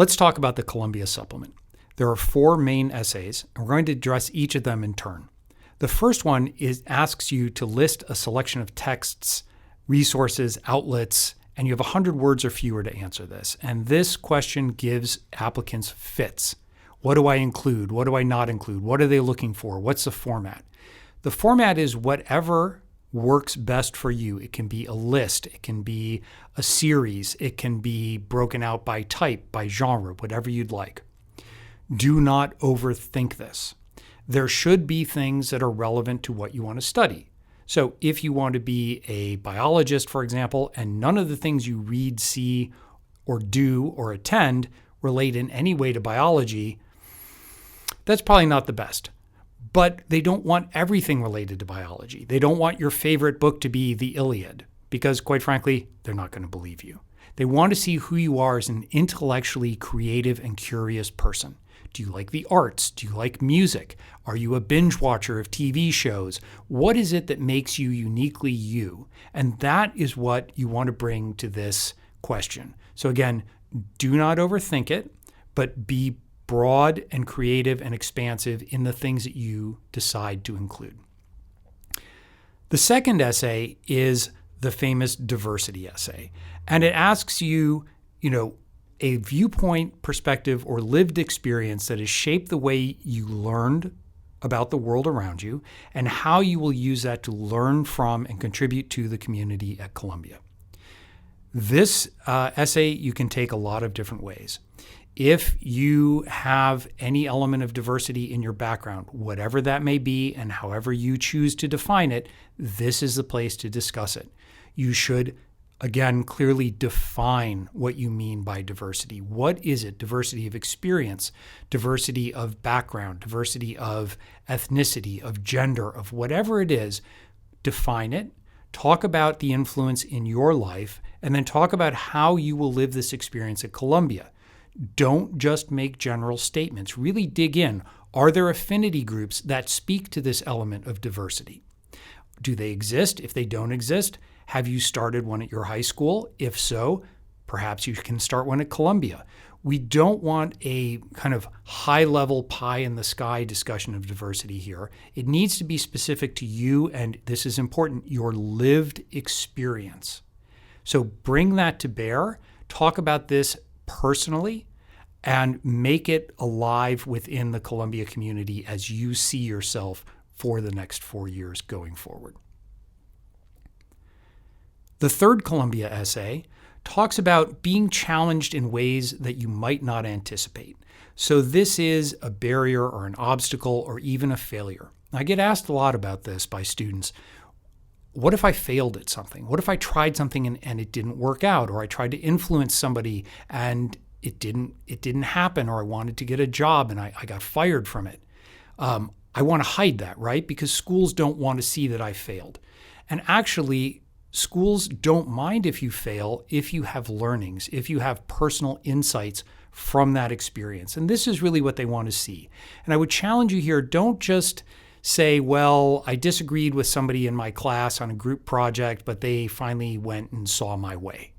Let's talk about the Columbia Supplement. There are 4 main essays, and we're going to address each of them in turn. The first one asks you to list a selection of texts, resources, outlets, and you have 100 words or fewer to answer this. And this question gives applicants fits. What do I include? What do I not include? What are they looking for? What's the format? The format is whatever works best for you. It can be a list, it can be a series, it can be broken out by type, by genre, whatever you'd like. Do not overthink this. There should be things that are relevant to what you want to study. So if you want to be a biologist, for example, and none of the things you read, see, or do or attend relate in any way to biology, that's probably not the best. But they don't want everything related to biology. They don't want your favorite book to be the Iliad because, quite frankly, they're not going to believe you. They want to see who you are as an intellectually creative and curious person. Do you like the arts? Do you like music? Are you a binge watcher of TV shows? What is it that makes you uniquely you? And that is what you want to bring to this question. So again, do not overthink it, but be broad and creative and expansive in the things that you decide to include. The second essay is the famous diversity essay. And it asks you, a viewpoint, perspective, or lived experience that has shaped the way you learned about the world around you and how you will use that to learn from and contribute to the community at Columbia. This essay you can take a lot of different ways. If you have any element of diversity in your background, whatever that may be and however you choose to define it, this is the place to discuss it. You should, again, clearly define what you mean by diversity. What is it? Diversity of experience, diversity of background, diversity of ethnicity, of gender, of whatever it is. Define it. Talk about the influence in your life, and then talk about how you will live this experience at Columbia. Don't just make general statements. Really dig in. Are there affinity groups that speak to this element of diversity? Do they exist? If they don't exist, have you started one at your high school? If so, perhaps you can start one at Columbia. We don't want a kind of high-level pie-in-the-sky discussion of diversity here. It needs to be specific to you, and this is important, your lived experience. So bring that to bear. Talk about this personally and make it alive within the Columbia community as you see yourself for the next 4 years going forward. The third Columbia essay talks about being challenged in ways that you might not anticipate. So this is a barrier or an obstacle or even a failure. I get asked a lot about this by students. What if I failed at something? What if I tried something and it didn't work out, or I tried to influence somebody and it didn't happen, or I wanted to get a job and I got fired from it? I want to hide that, right? Because schools don't want to see that I failed. And actually, schools don't mind if you fail if you have learnings, if you have personal insights from that experience. And this is really what they want to see. And I would challenge you here, don't just say, well, I disagreed with somebody in my class on a group project, but they finally went and saw my way.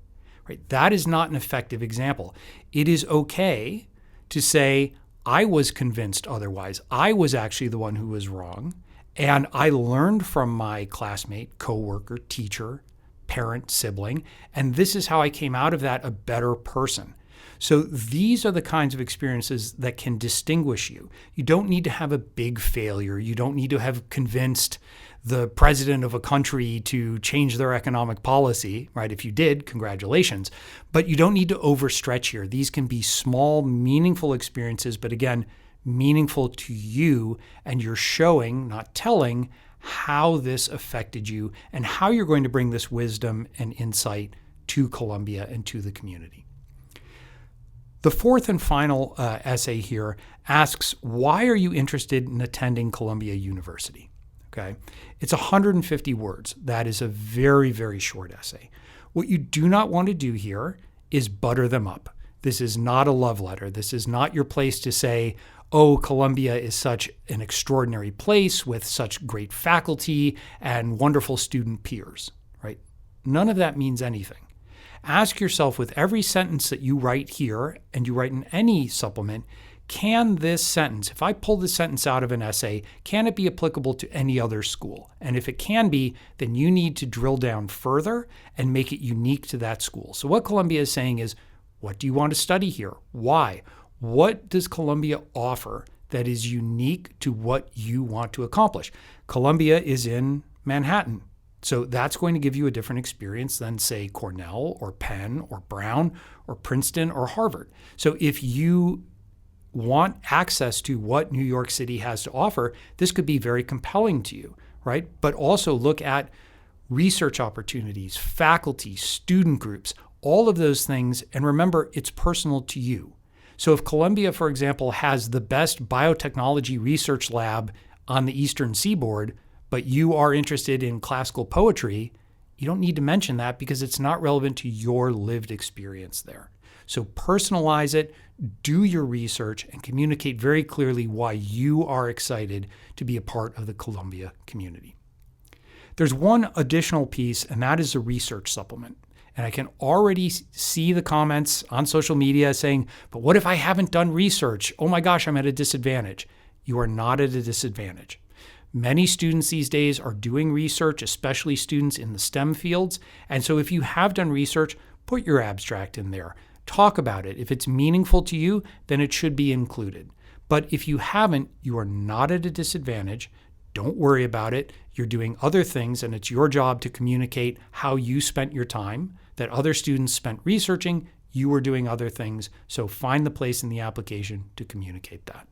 Right? That is not an effective example. It is okay to say, I was convinced otherwise. I was actually the one who was wrong. And I learned from my classmate, coworker, teacher, parent, sibling, and this is how I came out of that a better person. So these are the kinds of experiences that can distinguish you. You don't need to have a big failure. You don't need to have convinced the president of a country to change their economic policy, right? If you did, congratulations. But you don't need to overstretch here. These can be small, meaningful experiences, but again, meaningful to you, and you're showing, not telling, how this affected you and how you're going to bring this wisdom and insight to Columbia and to the community. The fourth and final essay here asks, why are you interested in attending Columbia University? Okay, it's 150 words. That is a very, very short essay. What you do not want to do here is butter them up. This is not a love letter. This is not your place to say, oh, Columbia is such an extraordinary place with such great faculty and wonderful student peers, right? None of that means anything. Ask yourself with every sentence that you write here and you write in any supplement, can this sentence, if I pull this sentence out of an essay, can it be applicable to any other school? And if it can be, then you need to drill down further and make it unique to that school. So what Columbia is saying is, what do you want to study here? Why? What does Columbia offer that is unique to what you want to accomplish? Columbia is in Manhattan. So that's going to give you a different experience than, say, Cornell or Penn or Brown or Princeton or Harvard. So if you want access to what New York City has to offer, this could be very compelling to you, right? But also look at research opportunities, faculty, student groups, all of those things. And remember, it's personal to you. So if Columbia, for example, has the best biotechnology research lab on the Eastern Seaboard, but you are interested in classical poetry, you don't need to mention that because it's not relevant to your lived experience there. So personalize it, do your research, and communicate very clearly why you are excited to be a part of the Columbia community. There's one additional piece, and that is a research supplement. And I can already see the comments on social media saying, but what if I haven't done research? Oh my gosh, I'm at a disadvantage. You are not at a disadvantage. Many students these days are doing research, especially students in the STEM fields. And so if you have done research, put your abstract in there. Talk about it. If it's meaningful to you, then it should be included. But if you haven't, you are not at a disadvantage. Don't worry about it. You're doing other things, and it's your job to communicate how you spent your time, that other students spent researching, you were doing other things. So find the place in the application to communicate that.